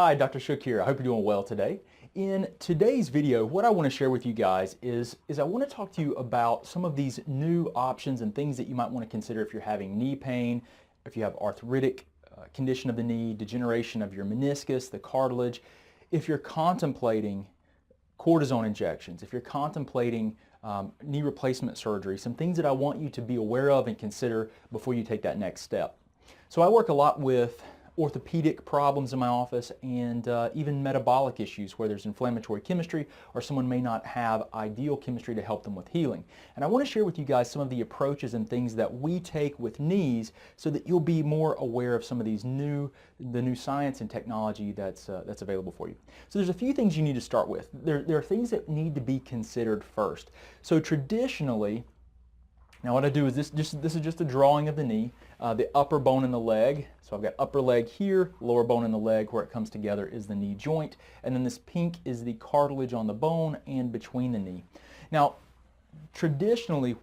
Hi, Dr. Shook here. I hope you're doing well today. In today's video, what I want to share with you guys is I want to talk to you about some of these new options and things that you might want to consider if you're having knee pain, if you have arthritic condition of the knee, degeneration of your meniscus, the cartilage, if you're contemplating cortisone injections, if you're contemplating knee replacement surgery, some things that I want you to be aware of and consider before you take that next step. So I work a lot with orthopedic problems in my office and even metabolic issues where there's inflammatory chemistry or someone may not have ideal chemistry to help them with healing. And I want to share with you guys some of the approaches and things that we take with knees so that you'll be more aware of some of these new science and technology that's available for you. So there's a few things you need to start with. There are things that need to be considered first. So traditionally, now what I do is this is just a drawing of the knee, the upper bone in the leg. So I've got upper leg here, lower bone in the leg. Where it comes together is the knee joint. And then this pink is the cartilage on the bone and between the knee. Now, traditionally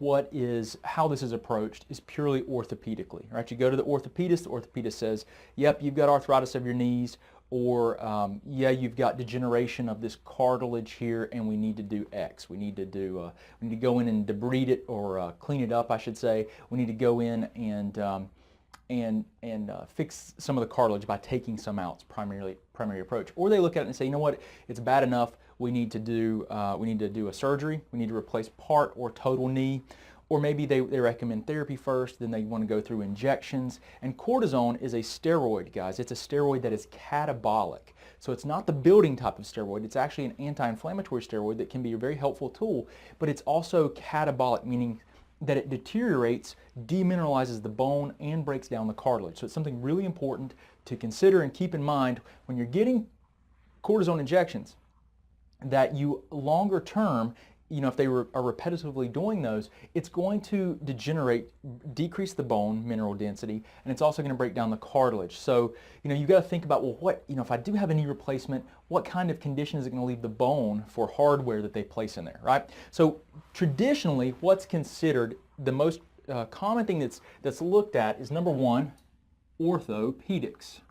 how this is approached is purely orthopedically, right? You go to the orthopedist says, yep, you've got arthritis of your knees, or yeah, you've got degeneration of this cartilage here and we need to do X. We need to go in and debride it, or clean it up, I should say. We need to go in and fix some of the cartilage by taking some out. It's primary approach. Or they look at it and say, you know what, it's bad enough, we need to do a surgery, we need to replace part or total knee. Or maybe they recommend therapy first, then they want to go through injections. And cortisone is a steroid, guys. It's a steroid that is catabolic. So it's not the building type of steroid. It's actually an anti-inflammatory steroid that can be a very helpful tool, but it's also catabolic, meaning that it deteriorates, demineralizes the bone, and breaks down the cartilage. So it's something really important to consider and keep in mind when you're getting cortisone injections, that you longer term, if they are repetitively doing those, it's going to decrease the bone mineral density, and it's also going to break down the cartilage. So, you've got to think about, well, if I do have a knee replacement, what kind of condition is it going to leave the bone for hardware that they place in there, right? So, traditionally, what's considered the most common thing that's looked at is, number one, orthopedics.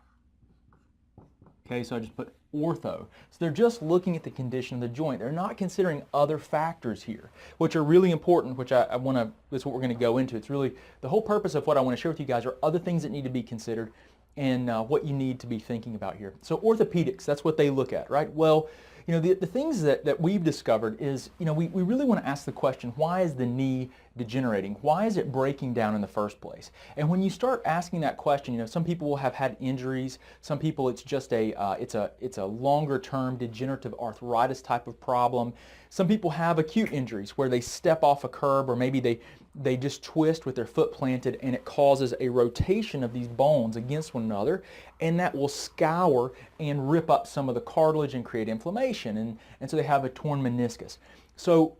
Okay, so I just put ortho. So they're just looking at the condition of the joint. They're not considering other factors here, which are really important, which that's what we're going to go into. It's really the whole purpose of what I want to share with you guys are other things that need to be considered and what you need to be thinking about here. So orthopedics, that's what they look at, right? Well, the things that we've discovered is, we really want to ask the question, why is the knee degenerating? Why is it breaking down in the first place? And when you start asking that question, some people will have had injuries. Some people it's just it's a longer term degenerative arthritis type of problem. Some people have acute injuries where they step off a curb, or maybe they just twist with their foot planted and it causes a rotation of these bones against one another, and that will scour and rip up some of the cartilage and create inflammation, and so they have a torn meniscus. So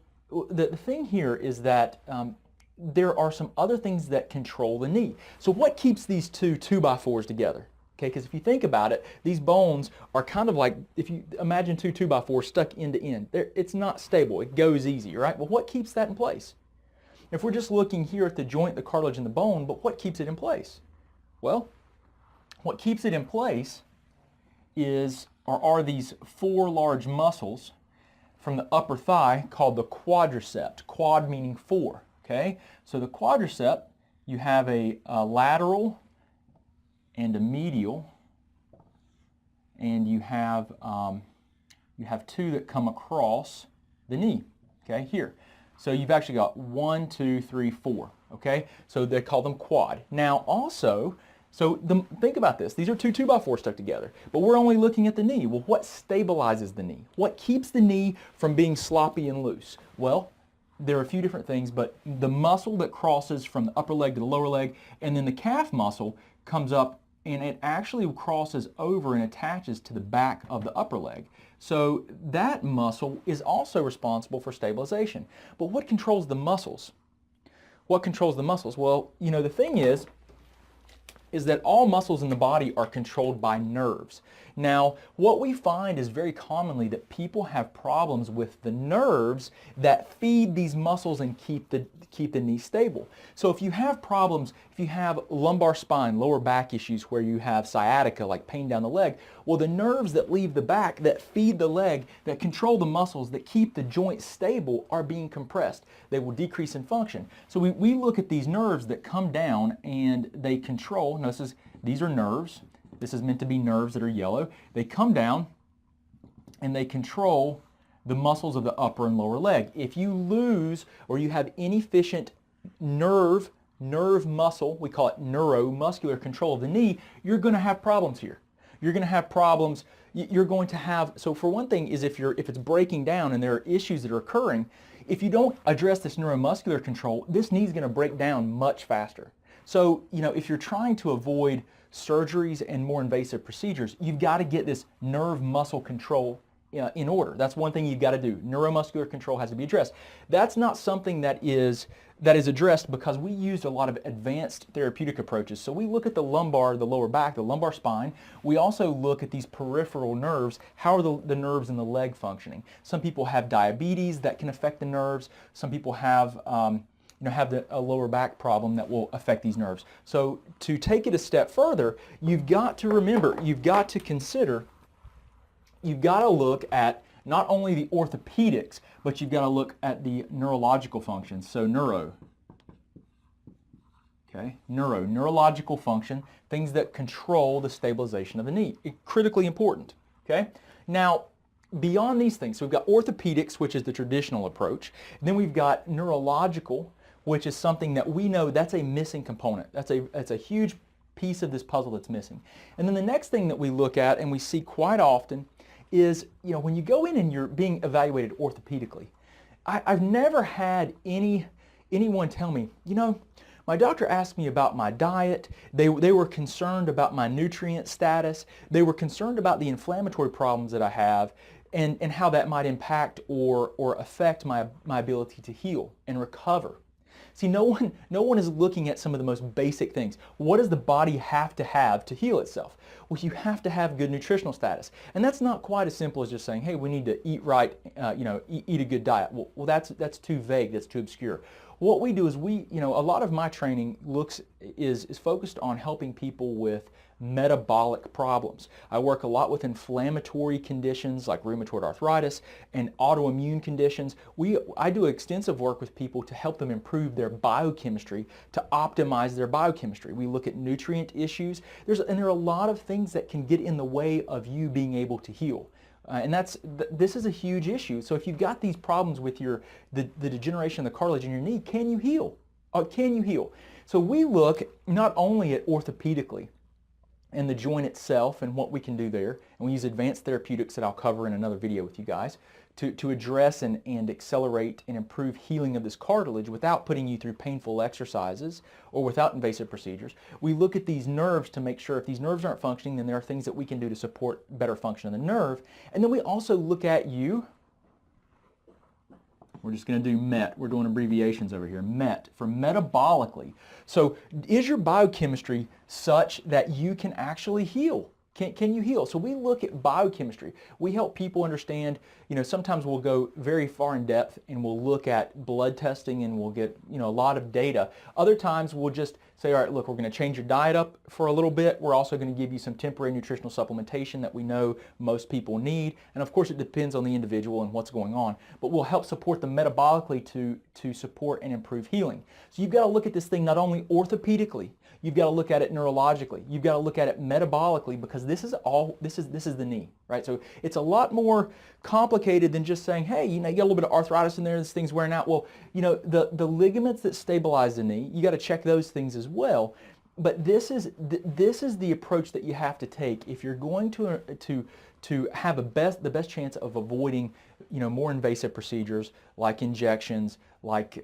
the thing here is that there are some other things that control the knee. So what keeps these two 2x4s together? Okay, because if you think about it, these bones are kind of like, if you imagine two 2x4s stuck end to end. It's not stable. It goes easy, right? But what keeps that in place? If we're just looking here at the joint, the cartilage, and the bone, but what keeps it in place? Well, what keeps it in place are these four large muscles from the upper thigh called the quadriceps. Quad meaning four. Okay, so the quadricep, you have a lateral and a medial, and you have two that come across the knee. Okay, here. So you've actually got 1, 2, 3, 4. Okay, so they call them quad. Now also, think about this. These are two 2x4s stuck together, but we're only looking at the knee. Well, what stabilizes the knee? What keeps the knee from being sloppy and loose? Well, there are a few different things, but the muscle that crosses from the upper leg to the lower leg, and then the calf muscle comes up and it actually crosses over and attaches to the back of the upper leg. So that muscle is also responsible for stabilization. But what controls the muscles? What controls the muscles? Well, the thing is that all muscles in the body are controlled by nerves. Now, what we find is very commonly that people have problems with the nerves that feed these muscles and keep the knee stable. So if you have problems, If you have lumbar spine, lower back issues where you have sciatica, like pain down the leg, well, the nerves that leave the back, that feed the leg, that control the muscles, that keep the joint stable are being compressed. They will decrease in function. So we look at these nerves that come down and they control, notice these are nerves. This is meant to be nerves that are yellow. They come down and they control the muscles of the upper and lower leg. If you lose or you have inefficient nerve muscle, we call it neuromuscular control of the knee, you're going to have problems here. You're going to have problems. You're going to have, so for one thing is if it's breaking down and there are issues that are occurring, if you don't address this neuromuscular control, this knee is going to break down much faster. So, if you're trying to avoid surgeries and more invasive procedures, you've got to get this nerve muscle control in order. That's one thing you've got to do. Neuromuscular control has to be addressed. That's not something that is addressed because we used a lot of advanced therapeutic approaches. So we look at the lumbar, the lower back, the lumbar spine. We also look at these peripheral nerves. How are the nerves in the leg functioning? Some people have diabetes that can affect the nerves. Some people have a lower back problem that will affect these nerves. So to take it a step further, you've got to remember, you've got to consider, you've got to look at not only the orthopedics, but you've got to look at the neurological functions. So neurological function, things that control the stabilization of the knee. Critically important, okay? Now, beyond these things, so we've got orthopedics, which is the traditional approach, and then we've got neurological, which is something that we know that's a missing component. That's a huge piece of this puzzle that's missing. And then the next thing that we look at and we see quite often is, when you go in and you're being evaluated orthopedically, I've never had anyone tell me, my doctor asked me about my diet. They were concerned about my nutrient status. They were concerned about the inflammatory problems that I have and how that might impact or affect my ability to heal and recover. See, no one is looking at some of the most basic things. What does the body have to heal itself? Well, you have to have good nutritional status. And that's not quite as simple as just saying, hey, we need to eat right, eat a good diet. Well, that's too vague, that's too obscure. What we do is a lot of my training is focused on helping people with metabolic problems. I work a lot with inflammatory conditions like rheumatoid arthritis and autoimmune conditions. I do extensive work with people to help them improve their biochemistry, to optimize their biochemistry. We look at nutrient issues. There are a lot of things that can get in the way of you being able to heal. And this is a huge issue. So if you've got these problems with the degeneration of the cartilage in your knee, can you heal? Can you heal? So we look not only at orthopedically and the joint itself and what we can do there, and we use advanced therapeutics that I'll cover in another video with you guys to address and accelerate and improve healing of this cartilage without putting you through painful exercises or without invasive procedures. We look at these nerves to make sure if these nerves aren't functioning, then there are things that we can do to support better function of the nerve. And then we also look at you. We're just going to do MET. We're doing abbreviations over here. MET for metabolically. So is your biochemistry such that you can actually heal? Can you heal? So we look at biochemistry. We help people understand, sometimes we'll go very far in depth and we'll look at blood testing and we'll get, a lot of data. Other times we'll just say, all right, look, we're going to change your diet up for a little bit. We're also going to give you some temporary nutritional supplementation that we know most people need. And of course it depends on the individual and what's going on. But we'll help support them metabolically to support and improve healing. So you've got to look at this thing not only orthopedically, you've got to look at it neurologically. You've got to look at it metabolically because this is the knee, right? So it's a lot more complicated than just saying, hey, you got a little bit of arthritis in there, this thing's wearing out. Well, the ligaments that stabilize the knee, you got to check those things as well. But this is the approach that you have to take if you're going to have the best chance of avoiding, more invasive procedures like injections, like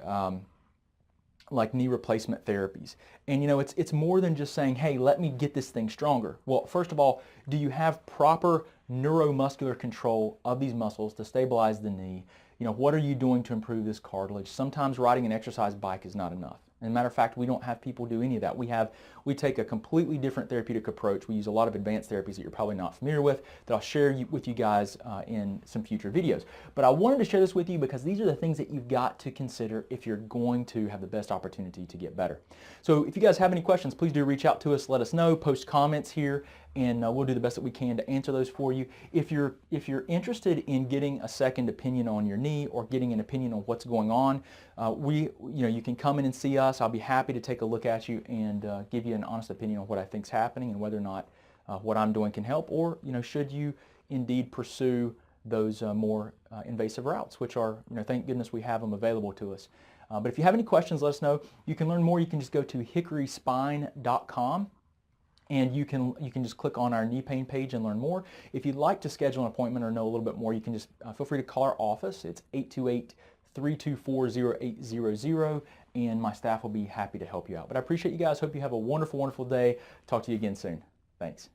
knee replacement therapies. And it's more than just saying, hey, let me get this thing stronger. Well, first of all, do you have proper neuromuscular control of these muscles to stabilize the knee? What are you doing to improve this cartilage? Sometimes riding an exercise bike is not enough. As a matter of fact, we don't have people do any of that. We take a completely different therapeutic approach. We use a lot of advanced therapies that you're probably not familiar with that I'll share with you guys in some future videos. But I wanted to share this with you because these are the things that you've got to consider if you're going to have the best opportunity to get better. So if you guys have any questions, please do reach out to us, let us know, post comments here, and we'll do the best that we can to answer those for you. If you're interested in getting a second opinion on your knee or getting an opinion on what's going on, you can come in and see us. I'll be happy to take a look at you and give you an honest opinion on what I think is happening and whether or not what I'm doing can help, or should you indeed pursue those more invasive routes, which are, thank goodness we have them available to us. But if you have any questions, let us know. You can learn more. You can just go to hickoryspine.com. And you can just click on our knee pain page and learn more. If you'd like to schedule an appointment or know a little bit more, you can just feel free to call our office. It's 828-324-0800, and my staff will be happy to help you out. But I appreciate you guys. Hope you have a wonderful, wonderful day. Talk to you again soon. Thanks.